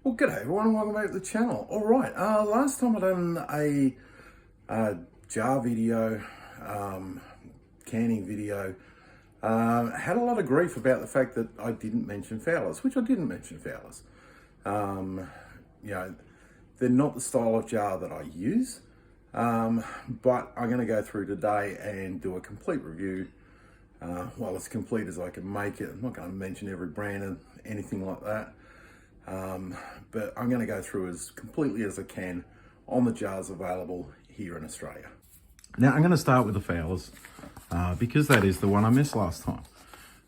Well, g'day everyone, welcome back to the channel. All right, last time I done a jar video, canning video, had a lot of grief about the fact that I didn't mention Fowlers, which I didn't mention Fowlers. You know, they're not the style of jar that I use, but I'm going to go through today and do a complete review. Well, as complete as I can make it. I'm not going to mention every brand and anything like that. But I'm going to go through as completely as I can on the jars available here in Australia. Now I'm going to start with the Fowlers because that is the one I missed last time.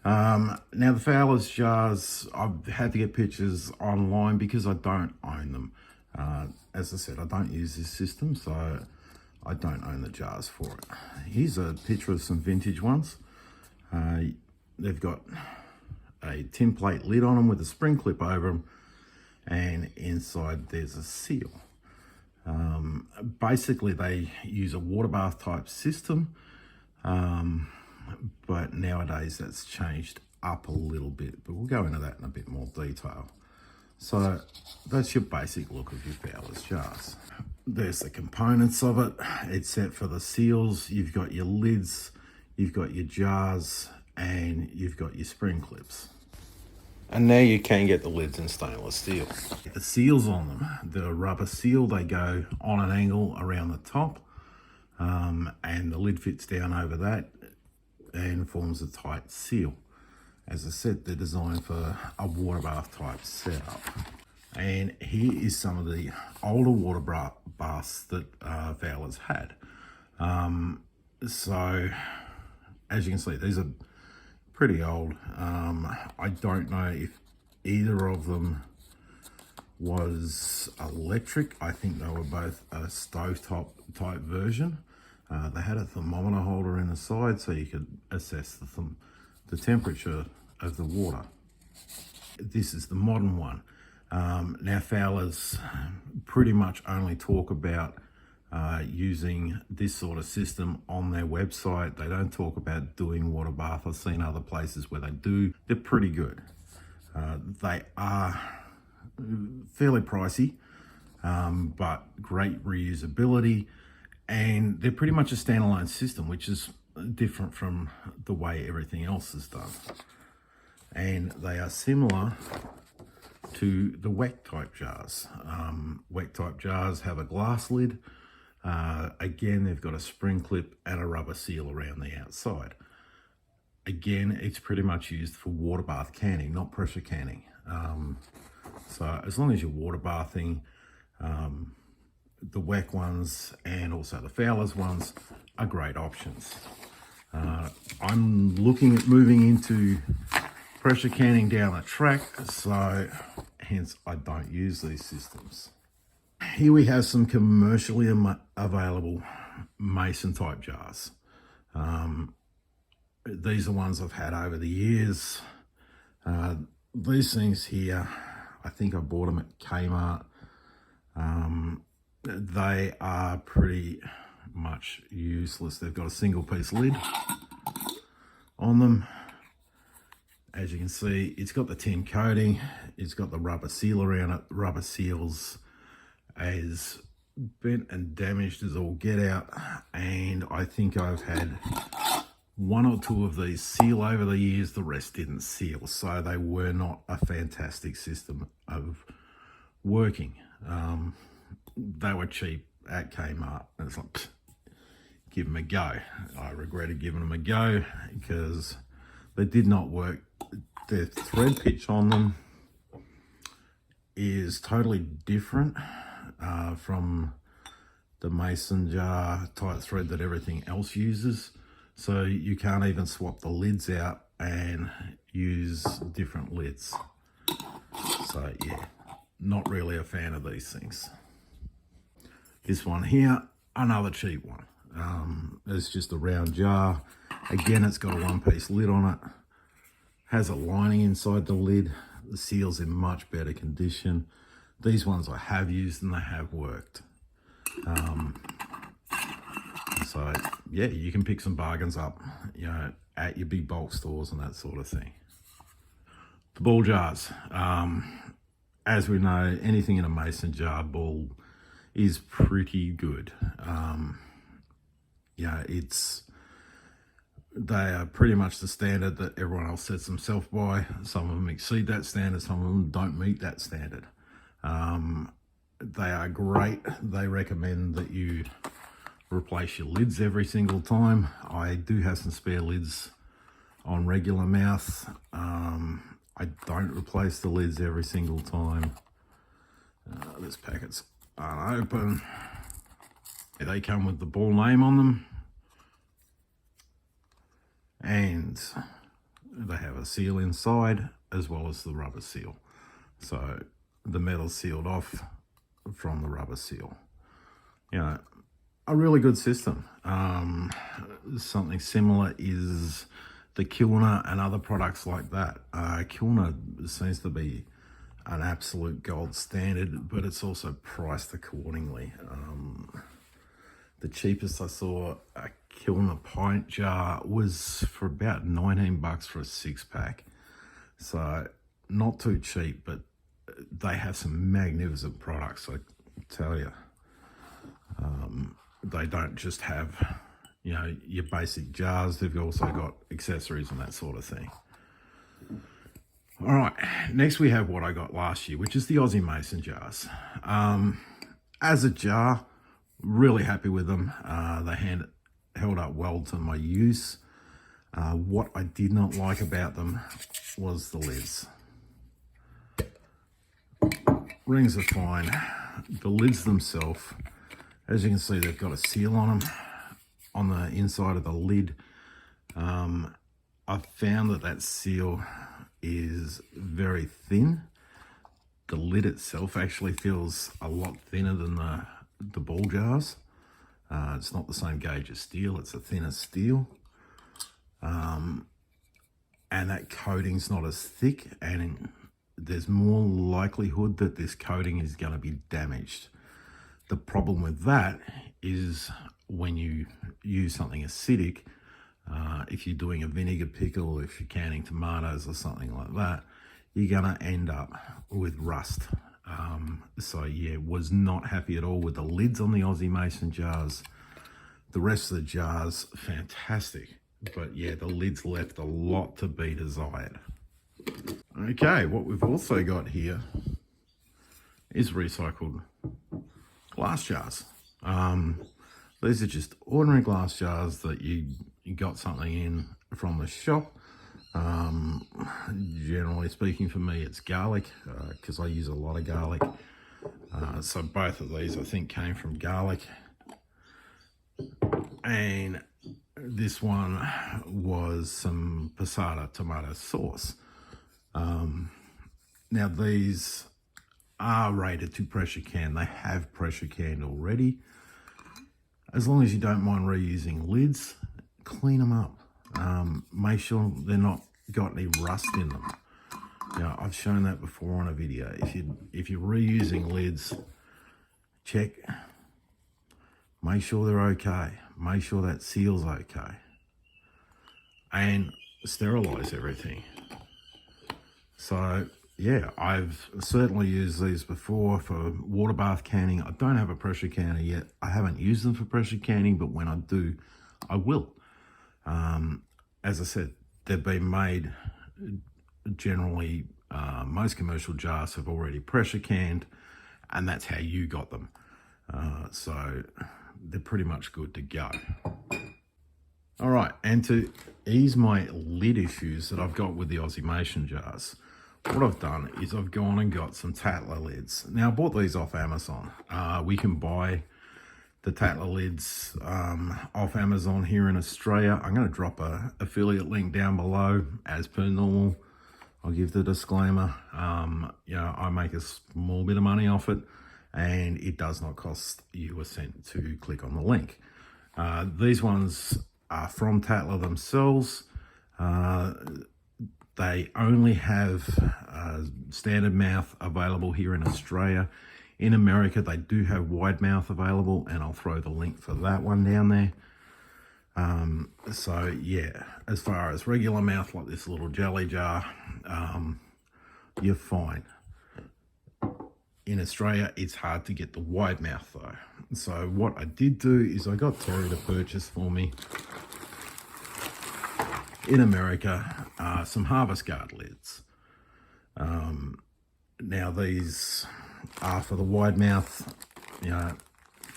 Now the Fowlers jars, I've had to get pictures online because I don't own them. As I said, I don't use this system, so I don't own the jars for it. Here's a picture of some vintage ones. They've got a tin plate lid on them with a spring clip over them, and inside there's a seal. Basically they use a water bath type system, but nowadays that's changed up a little bit, but we'll go into that in a bit more detail. So that's your basic look of your Fowlers jars. There's the components of it. It's set for the seals. You've got your lids, you've got your jars, and you've got your spring clips. And now you can get the lids in stainless steel. The seals on them, the rubber seal, they go on an angle around the top, and the lid fits down over that and forms a tight seal. As I said, they're designed for a water bath type setup. And here is some of the older water baths that Fowlers had. So as you can see, these are pretty old. I don't know if either of them was electric. I think they were both a stovetop type version. They had a thermometer holder in the side so you could assess the temperature of the water. This is the modern one. Now Fowlers pretty much only talk about using this sort of system on their website. They don't talk about doing water bath. I've seen other places where they do. They're pretty good. They are fairly pricey, but great reusability, and they're pretty much a standalone system, which is different from the way everything else is done. And they are similar to the WEC type jars. WEC type jars have a glass lid. Again, they've got a spring clip and a rubber seal around the outside. Again, it's pretty much used for water bath canning, not pressure canning. So as long as you're water bathing, the WEC ones and also the Fowlers ones are great options. I'm looking at moving into pressure canning down the track, so hence I don't use these systems. Here we have some commercially available mason type jars. These are ones I've had over the years. These things here, I think I bought them at Kmart. They are pretty much useless. They've got a single piece lid on them. As you can see, it's got the tin coating, it's got the rubber seal around it. Rubber seals as bent and damaged as all get out, and I think I've had one or two of these seal over the years. The rest didn't seal, so they were not a fantastic system of working. They were cheap at Kmart, and it's like, give them a go. I regretted giving them a go because they did not work. The thread pitch on them is totally different from the mason jar type thread that everything else uses. So you can't even swap the lids out and use different lids. So yeah, not really a fan of these things. This one here, another cheap one. It's just a round jar. Again, it's got a one-piece lid on it. Has a lining inside the lid. The seal's in much better condition. These ones I have used and they have worked. So yeah, you can pick some bargains up, you know, at your big bulk stores and that sort of thing. The ball jars. as we know, anything in a mason jar ball is pretty good. Yeah, they are pretty much the standard that everyone else sets themselves by. Some of them exceed that standard, some of them don't meet that standard. They are great. They recommend that you replace your lids every single time. I do have some spare lids on regular mouth. I don't replace the lids every single time. This packet's unopened. They come with the ball name on them, and they have a seal inside as well as the rubber seal. So the metal's sealed off from the rubber seal. You know, a really good system. Something similar is the Kilner and other products like that. Kilner seems to be an absolute gold standard, but it's also priced accordingly. The cheapest I saw a Kilner pint jar was for about 19 bucks for a 6-pack. So not too cheap, but they have some magnificent products, I tell you. They don't just have, you know, your basic jars. They've also got accessories and that sort of thing. All right, next we have what I got last year, which is the Aussie Mason jars. As a jar, really happy with them. They held up well to my use. What I did not like about them was the lids. Rings are fine. The lids themselves, as you can see, they've got a seal on them on the inside of the lid. I've found that seal is very thin. The lid itself actually feels a lot thinner than the ball jars. It's not the same gauge as steel, it's a thinner steel. And that coating's not as thick, and there's more likelihood that this coating is going to be damaged. The problem with that is when you use something acidic, if you're doing a vinegar pickle, if you're canning tomatoes or something like that, you're going to end up with rust. So yeah, was not happy at all with the lids on the Aussie Mason jars. The rest of the jars, fantastic. But yeah, the lids left a lot to be desired. Okay, what we've also got here is recycled glass jars. These are just ordinary glass jars that you got something in from the shop. Generally speaking, for me, it's garlic, because I use a lot of garlic. So both of these, I think, came from garlic. And this one was some passata tomato sauce. Now these are rated to pressure can. They have pressure canned already. As long as you don't mind reusing lids, clean them up. Make sure they're not got any rust in them. Now, I've shown that before on a video. If you're reusing lids, check. Make sure they're okay. Make sure that seal's okay. And sterilize everything. So yeah, I've certainly used these before for water bath canning. I don't have a pressure canner yet. I haven't used them for pressure canning, but when I do, I will. As I said, they've been made generally, most commercial jars have already pressure canned, and that's how you got them. So they're pretty much good to go. All right, and to ease my lid issues that I've got with the Aussie Mason jars, what I've done is I've gone and got some Tattler lids. Now, I bought these off Amazon. We can buy the Tattler lids off Amazon here in Australia. I'm going to drop a affiliate link down below as per normal. I'll give the disclaimer. You know, I make a small bit of money off it, and it does not cost you a cent to click on the link. These ones are from Tattler themselves. They only have standard mouth available here in Australia. In America, they do have wide mouth available, and I'll throw the link for that one down there. So yeah, as far as regular mouth, like this little jelly jar, you're fine. in Australia, it's hard to get the wide mouth though. So what I did do is I got Terry to purchase for me in America some Harvest Guard lids. Now these are for the wide mouth. You know,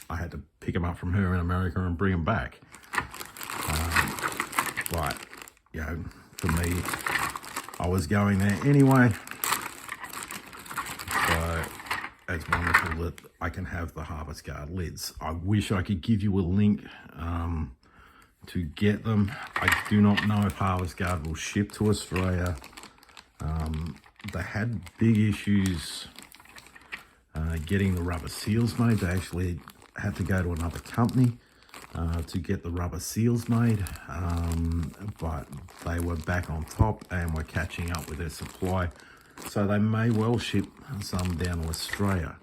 I had to pick them up from her in America and bring them back. But, you know, for me, I was going there anyway. So it's wonderful that I can have the Harvest Guard lids. I wish I could give you a link to get them. I do not know if Harvest Guard will ship to Australia. They had big issues getting the rubber seals made. They actually had to go to another company to get the rubber seals made, but they were back on top and were catching up with their supply. So they may well ship some down to Australia.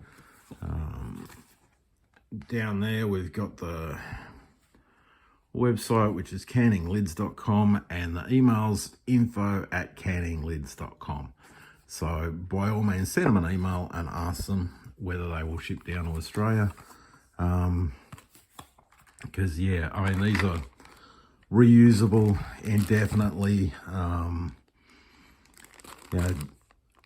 Down there we've got the website, which is canninglids.com, and the email's info@canninglids.com. So by all means, send them an email and ask them whether they will ship down to Australia. Because yeah, I mean, these are reusable indefinitely. You know,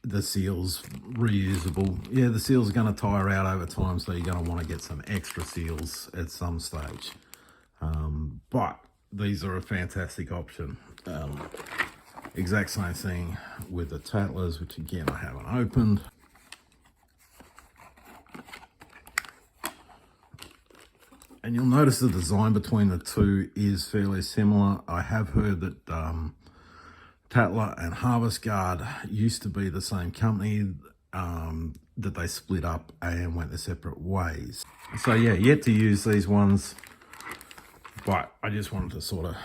the seals reusable. Yeah, the seals are going to tire out over time, so you're going to want to get some extra seals at some stage. But these are a fantastic option. Exact same thing with the Tattlers, which again I haven't opened. And you'll notice the design between the two is fairly similar. I have heard that Tattler and Harvest Guard used to be the same company, that they split up and went their separate ways. So yeah, yet to use these ones, but I just wanted to sort of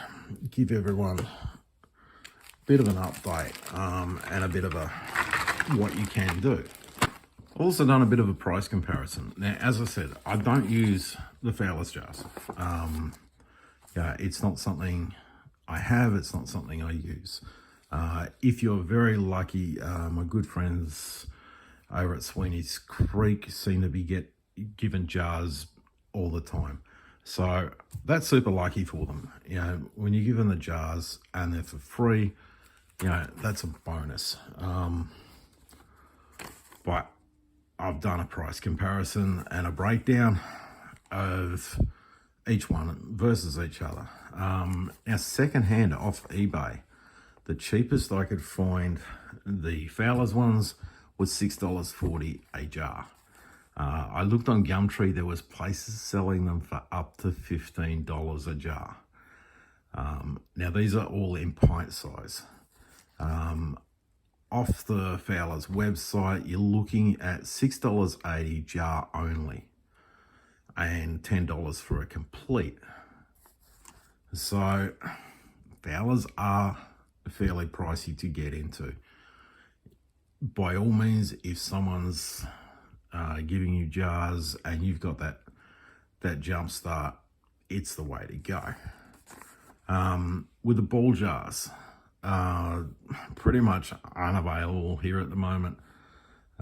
give everyone a bit of an update and a bit of a what you can do. Also done a bit of a price comparison. Now, as I said, I don't use the Fowlers jars. Yeah, it's not something I have, it's not something I use. If you're very lucky, my good friends over at Sweeney's Creek seem to be given jars all the time. So that's super lucky for them. You know, when you give them the jars and they're for free, you know, that's a bonus. But I've done a price comparison and a breakdown of each one versus each other. Now, secondhand off eBay, the cheapest I could find the Fowlers ones was $6.40 a jar. I looked on Gumtree, there was places selling them for up to $15 a jar. Now these are all in pint size. Off the Fowlers website, you're looking at $6.80 jar only and $10 for a complete. So Fowlers are fairly pricey to get into. By all means, if someone's giving you jars and you've got that jump start, it's the way to go. With the ball jars, pretty much unavailable here at the moment.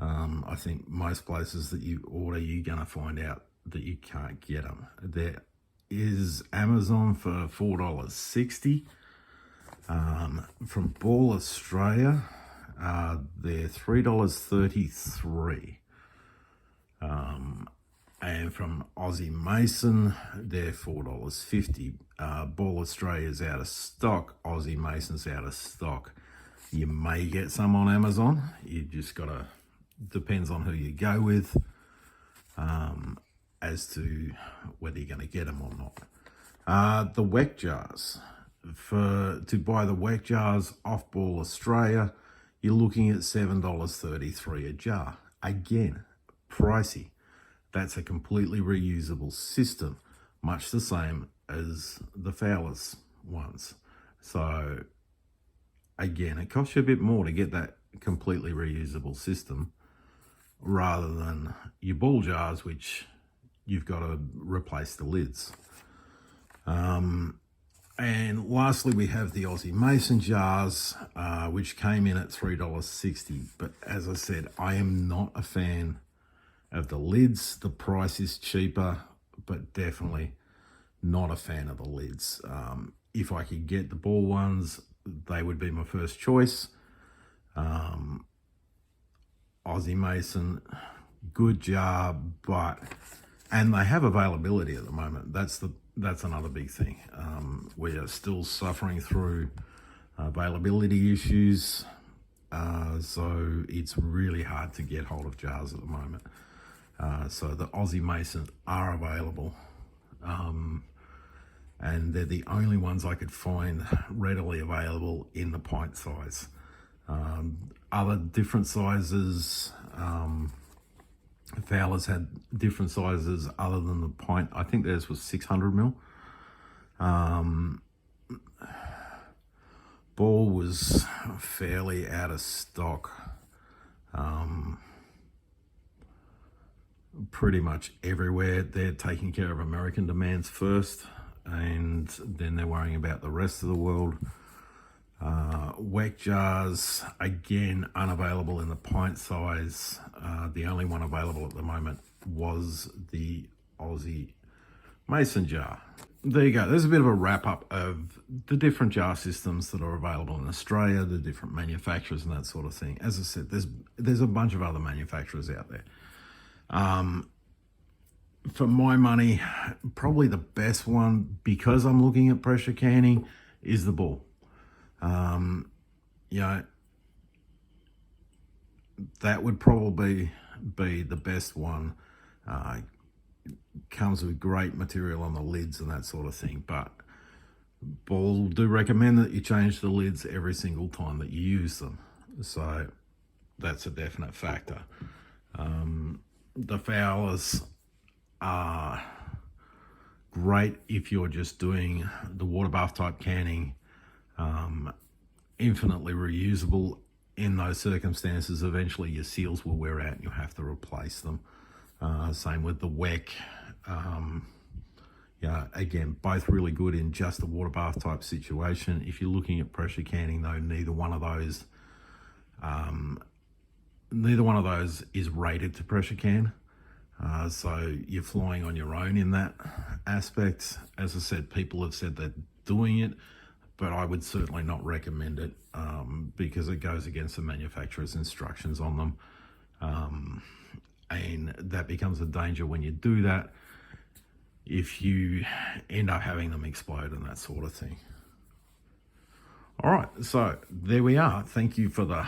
I think most places that you order, you're going to find out that you can't get them. There is Amazon for $4.60. From Ball Australia, they're $3.33. And from Aussie Mason, they're $4.50. Ball Australia's out of stock. Aussie Mason's out of stock. You may get some on Amazon. You just gotta, depends on who you go with, as to whether you're gonna get them or not. The WEC jars. To buy the WEC jars off Ball Australia, you're looking at $7.33 a jar. Again, pricey. That's a completely reusable system, much the same as the Fowlers ones. So again, it costs you a bit more to get that completely reusable system rather than your ball jars, which you've got to replace the lids. And lastly, we have the Aussie Mason jars, which came in at $3.60. But as I said, I am not a fan of the lids. The price is cheaper, but definitely not a fan of the lids. If I could get the ball ones, they would be my first choice. Aussie Mason, good job, and they have availability at the moment. That's another big thing. We are still suffering through availability issues, so it's really hard to get hold of jars at the moment. So the Aussie Masons are available, and they're the only ones I could find readily available in the pint size. Other different sizes, Fowlers had different sizes other than the pint. I think theirs was 600 ml. Ball was fairly out of stock. Pretty much everywhere. They're taking care of American demands first, and then they're worrying about the rest of the world. Weck jars, again, unavailable in the pint size. The only one available at the moment was the Aussie Mason jar. There you go. There's a bit of a wrap up of the different jar systems that are available in Australia, the different manufacturers and that sort of thing. As I said, there's a bunch of other manufacturers out there. For my money, probably the best one, because I'm looking at pressure canning, is the Ball. You know, that would probably be the best one. Comes with great material on the lids and that sort of thing, but Ball do recommend that you change the lids every single time that you use them, so that's a definite factor. The Fowlers are great if you're just doing the water bath type canning, infinitely reusable. In those circumstances, eventually your seals will wear out and you'll have to replace them. Same with the Weck. Yeah, again, both really good in just a water bath type situation. If you're looking at pressure canning though, neither one of those is rated to pressure can. So you're flying on your own in that aspect. As I said, people have said they're doing it, but I would certainly not recommend it, because it goes against the manufacturer's instructions on them. And that becomes a danger when you do that, if you end up having them explode and that sort of thing. All right, so there we are. Thank you for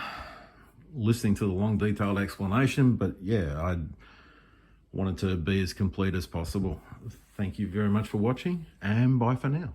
listening to the long, detailed explanation, but yeah, I wanted to be as complete as possible. Thank you very much for watching, and bye for now.